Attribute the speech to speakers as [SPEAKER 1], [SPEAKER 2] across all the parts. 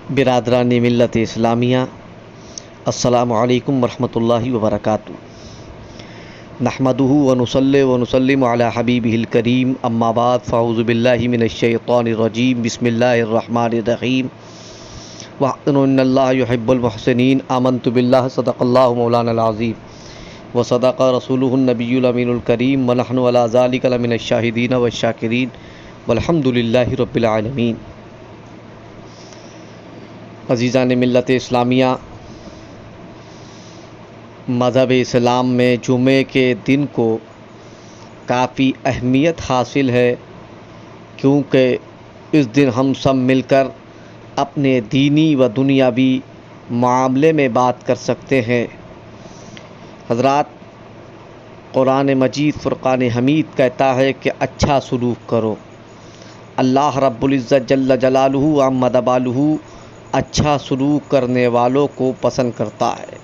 [SPEAKER 1] برادران ملت اسلامیہ، السلام علیکم ورحمۃ اللہ وبرکاتہ۔ نحمدہ ونصلی ونسلم علی حبیبہ الکریم، اما بعد فاعوذ باللہ من الشیطان الرجیم، بسم اللہ الرحمن الرحیم۔ وَاحْسِنُوا إِنَّ اللَّهَ يُحِبُّ الْمُحْسِنِينَ۔ آمنت باللہ، صدق اللہ مولانا العظیم وصدق رسولہ النبی الامین الکریم، ونحن علی ذلک لمن الشاہدین والشاکرین والحمد للہ رب العالمین۔ عزیزان ملت اسلامیہ، مذہب اسلام میں جمعے کے دن کو کافی اہمیت حاصل ہے، کیونکہ اس دن ہم سب مل کر اپنے دینی و دنیاوی معاملے میں بات کر سکتے ہیں۔ حضرات، قرآن مجید فرقان حمید کہتا ہے کہ اچھا سلوک کرو۔ اللہ رب العزت جل جلالہ عم جلالہ اچھا سلوک کرنے والوں کو پسند کرتا ہے۔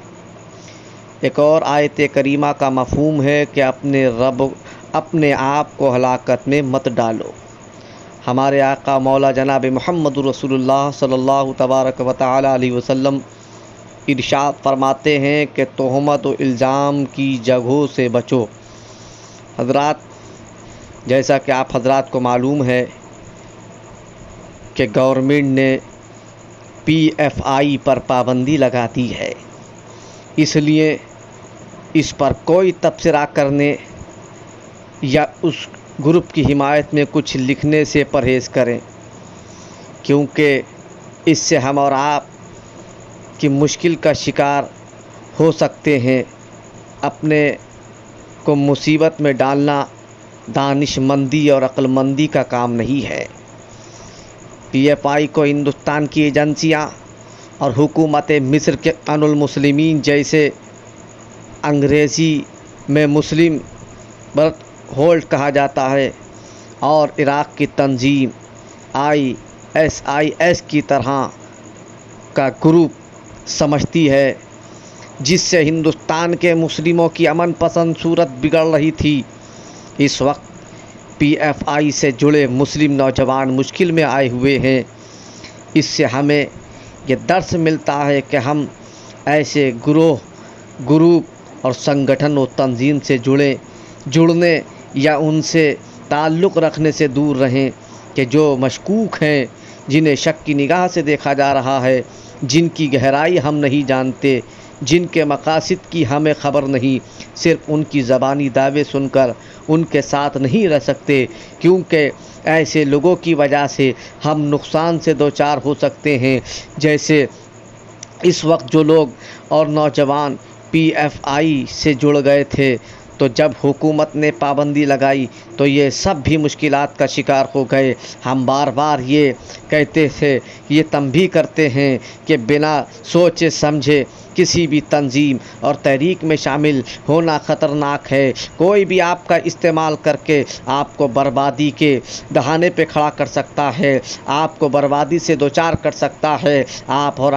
[SPEAKER 1] ایک اور آیت کریمہ کا مفہوم ہے کہ اپنے آپ کو ہلاکت میں مت ڈالو۔ ہمارے آقا مولا جناب محمد رسول اللہ صلی اللہ تبارک و تعالی علیہ وسلم ارشاد فرماتے ہیں کہ تہمت و الزام کی جگہوں سے بچو۔ حضرات، جیسا کہ آپ حضرات کو معلوم ہے کہ گورنمنٹ نے PFI پر پابندی لگا دی ہے، اس لیے اس پر کوئی تبصرہ کرنے یا اس گروپ کی حمایت میں کچھ لکھنے سے پرہیز کریں، کیونکہ اس سے ہم اور آپ کی مشکل کا شکار ہو سکتے ہیں۔ اپنے کو مصیبت میں ڈالنا دانش مندی اور عقل مندی کا کام نہیں ہے۔ PFI کو ہندوستان کی ایجنسیاں اور حکومت مصر کے عن المسلمین جیسے انگریزی میں مسلم برت ہولڈ کہا جاتا ہے، اور عراق کی تنظیم ISIS کی طرح کا گروپ سمجھتی ہے، جس سے ہندوستان کے مسلموں کی امن پسند صورت بگڑ رہی تھی۔ اس وقت PFI سے جڑے مسلم نوجوان مشکل میں آئے ہوئے ہیں۔ اس سے ہمیں یہ درس ملتا ہے کہ ہم ایسے گروپ اور سنگٹھن و تنظیم سے جڑنے یا ان سے تعلق رکھنے سے دور رہیں کہ جو مشکوک ہیں، جنہیں شک کی نگاہ سے دیکھا جا رہا ہے، جن کی گہرائی ہم نہیں جانتے، جن کے مقاصد کی ہمیں خبر نہیں۔ صرف ان کی زبانی دعوے سن کر ان کے ساتھ نہیں رہ سکتے، کیونکہ ایسے لوگوں کی وجہ سے ہم نقصان سے دوچار ہو سکتے ہیں۔ جیسے اس وقت جو لوگ اور نوجوان PFI سے جڑ گئے تھے، تو جب حکومت نے پابندی لگائی تو یہ سب بھی مشکلات کا شکار ہو گئے۔ ہم بار بار یہ کہتے تھے، یہ تنبیہ کرتے ہیں کہ بنا سوچے سمجھے کسی بھی تنظیم اور تحریک میں شامل ہونا خطرناک ہے۔ کوئی بھی آپ کا استعمال کر کے آپ کو بربادی کے دہانے پہ کھڑا کر سکتا ہے، آپ کو بربادی سے دوچار کر سکتا ہے۔ آپ اور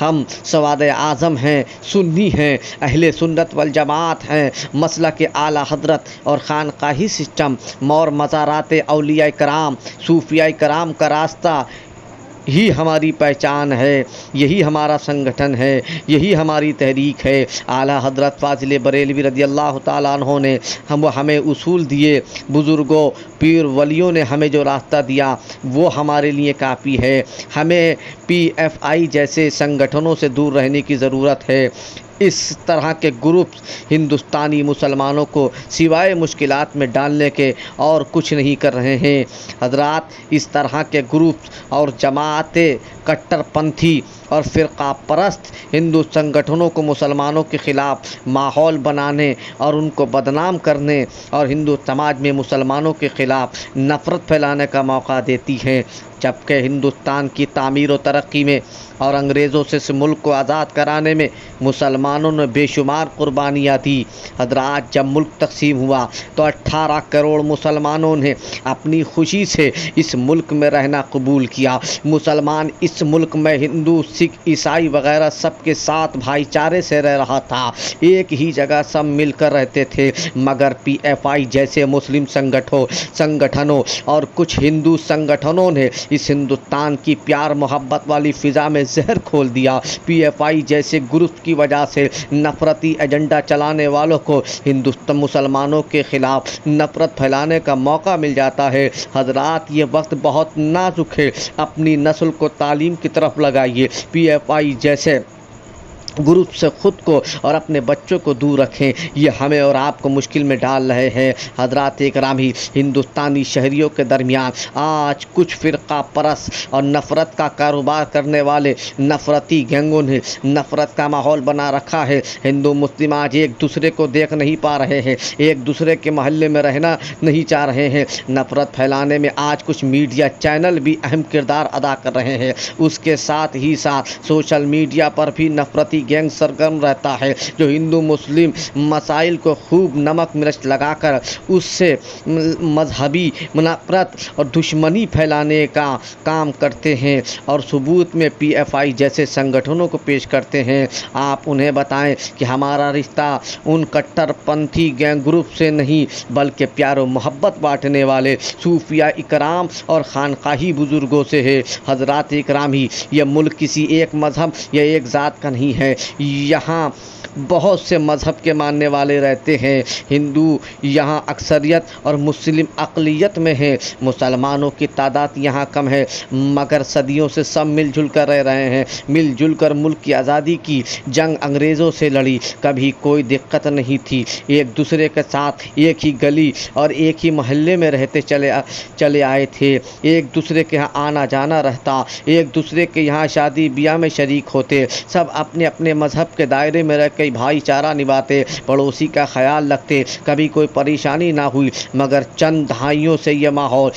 [SPEAKER 1] ہم سواد اعظم ہیں، سنی ہیں، اہل سنت والجماعت ہیں، مسلک اعلیٰ حضرت اور خانقاہی سسٹم اور مزارات اولیاء کرام، صوفیاء کرام کا راستہ ہی ہماری پہچان ہے، یہی ہمارا سنگٹھن ہے، یہی ہماری تحریک ہے۔ اعلیٰ حضرت فاضل بریلوی رضی اللہ تعالیٰ عنہ نے ہمیں اصول دیے، بزرگوں پیر ولیوں نے ہمیں جو راستہ دیا وہ ہمارے لیے کافی ہے۔ ہمیں PFI جیسے سنگٹھنوں سے دور رہنے کی ضرورت ہے۔ اس طرح کے گروپس ہندوستانی مسلمانوں کو سوائے مشکلات میں ڈالنے کے اور کچھ نہیں کر رہے ہیں۔ حضرات، اس طرح کے گروپس اور جماعتیں کٹر پنتھی اور فرقہ پرست ہندو سنگٹھنوں کو مسلمانوں کے خلاف ماحول بنانے اور ان کو بدنام کرنے اور ہندو سماج میں مسلمانوں کے خلاف نفرت پھیلانے کا موقع دیتی ہیں، جبکہ ہندوستان کی تعمیر و ترقی میں اور انگریزوں سے اس ملک کو آزاد کرانے میں مسلمانوں نے بے شمار قربانیاں دی۔ حضرات، جب ملک تقسیم ہوا تو 18 کروڑ مسلمانوں نے اپنی خوشی سے اس ملک میں رہنا قبول کیا۔ مسلمان اس اس ملک میں ہندو، سکھ، عیسائی وغیرہ سب کے ساتھ بھائی چارے سے رہ رہا تھا، ایک ہی جگہ سب مل کر رہتے تھے، مگر پی ایف آئی جیسے مسلم سنگٹھنوں اور کچھ ہندو سنگٹھنوں نے اس ہندوستان کی پیار محبت والی فضا میں زہر کھول دیا۔ پی ایف آئی جیسے گروپ کی وجہ سے نفرتی ایجنڈا چلانے والوں کو ہندوستان مسلمانوں کے خلاف نفرت پھیلانے کا موقع مل جاتا ہے۔ حضرات، یہ وقت بہت نازک ہے، اپنی نسل کو تعلیم کی طرف لگائیے۔ پی ایف آئی جیسے گروپ سے خود کو اور اپنے بچوں کو دور رکھیں، یہ ہمیں اور آپ کو مشکل میں ڈال رہے ہیں۔ حضرات اکرامی، ہندوستانی شہریوں کے درمیان آج کچھ فرقہ پرست اور نفرت کا کاروبار کرنے والے نفرتی گینگوں نے نفرت کا ماحول بنا رکھا ہے۔ ہندو مسلم آج ایک دوسرے کو دیکھ نہیں پا رہے ہیں، ایک دوسرے کے محلے میں رہنا نہیں چاہ رہے ہیں۔ نفرت پھیلانے میں آج کچھ میڈیا چینل بھی اہم کردار ادا کر رہے ہیں۔ اس کے ساتھ ہی ساتھ سوشل میڈیا پر بھی نفرتی گینگ سرگرم رہتا ہے، جو ہندو مسلم مسائل کو خوب نمک مرچ لگا کر اس سے مذہبی نفرت اور دشمنی پھیلانے کا کام کرتے ہیں اور ثبوت میں پی ایف آئی جیسے سنگٹھنوں کو پیش کرتے ہیں۔ آپ انہیں بتائیں کہ ہمارا رشتہ ان کٹر پنتھی گینگ گروپ سے نہیں، بلکہ پیار و محبت بانٹنے والے صوفیہ اکرام اور خانقاہی بزرگوں سے ہے۔ حضرات اکرامی، یہ ملک کسی ایک مذہب یا ایک ذات کا نہیں ہے، یہاں بہت سے مذہب کے ماننے والے رہتے ہیں۔ ہندو یہاں اکثریت اور مسلم اقلیت میں ہیں، مسلمانوں کی تعداد یہاں کم ہے، مگر صدیوں سے سب مل جل کر رہ رہے ہیں، مل جل کر ملک کی آزادی کی جنگ انگریزوں سے لڑی، کبھی کوئی دقت نہیں تھی، ایک دوسرے کے ساتھ ایک ہی گلی اور ایک ہی محلے میں رہتے چلے آئے تھے، ایک دوسرے کے یہاں آنا جانا رہتا، ایک دوسرے کے یہاں شادی بیاہ میں شریک ہوتے، سب اپنے اپنے مذہب کے دائرے میں رہ کے بھائی چارہ نبھاتے، پڑوسی کا خیال رکھتے، کبھی کوئی پریشانی نہ ہوئی۔ مگر چند دہائیوں سے یہ ماحول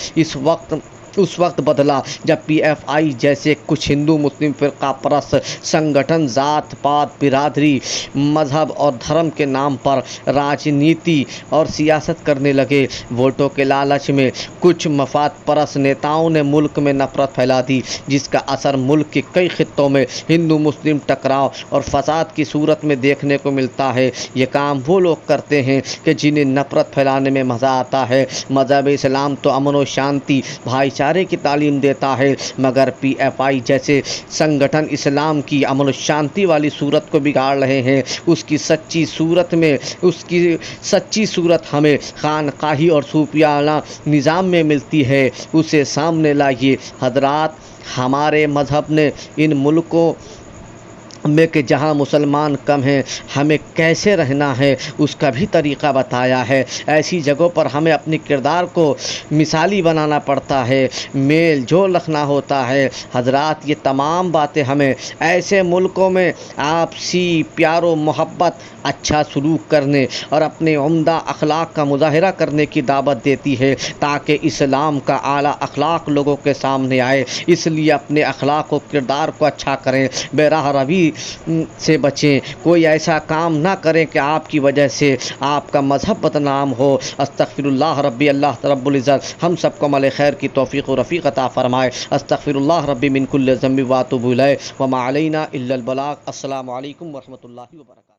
[SPEAKER 1] اس وقت بدلا جب پی ایف آئی جیسے کچھ ہندو مسلم فرقہ پرست سنگٹھن ذات پات، برادری، مذہب اور دھرم کے نام پر راجنیتی اور سیاست کرنے لگے۔ ووٹوں کے لالچ میں کچھ مفاد پرست نیتاؤں نے ملک میں نفرت پھیلا دی، جس کا اثر ملک کے کئی خطوں میں ہندو مسلم ٹکراؤ اور فساد کی صورت میں دیکھنے کو ملتا ہے۔ یہ کام وہ لوگ کرتے ہیں کہ جنہیں نفرت پھیلانے میں مزہ آتا ہے۔ مذہب اسلام تو امن و شانتی، بھائی چارے کی تعلیم دیتا ہے، مگر پی ایف آئی جیسے سنگٹھن اسلام کی امن و شانتی والی صورت کو بگاڑ رہے ہیں۔ اس کی سچی صورت ہمیں خانقاہی اور صوفیانہ نظام میں ملتی ہے، اسے سامنے لائیے۔ حضرات، ہمارے مذہب نے ان ملکوں میں کہ جہاں مسلمان کم ہیں ہمیں کیسے رہنا ہے اس کا بھی طریقہ بتایا ہے۔ ایسی جگہوں پر ہمیں اپنے کردار کو مثالی بنانا پڑتا ہے، میل جول رکھنا ہوتا ہے۔ حضرات، یہ تمام باتیں ہمیں ایسے ملکوں میں آپسی پیار و محبت، اچھا سلوک کرنے اور اپنے عمدہ اخلاق کا مظاہرہ کرنے کی دعوت دیتی ہے، تاکہ اسلام کا اعلیٰ اخلاق لوگوں کے سامنے آئے۔ اس لیے اپنے اخلاق و کردار کو اچھا کریں، بے راہ روی سے بچیں، کوئی ایسا کام نہ کریں کہ آپ کی وجہ سے آپ کا مذہب بدنام ہو۔ استغفر اللہ ربی، اللہ رب العزت ہم سب کو عمل خیر کی توفیق و رفیق عطا فرمائے۔ استغفر اللہ ربی من کل ذنب واتوب الیہ وما علینا الا البلاغ۔ السلام علیکم ورحمۃ اللہ وبرکاتہ۔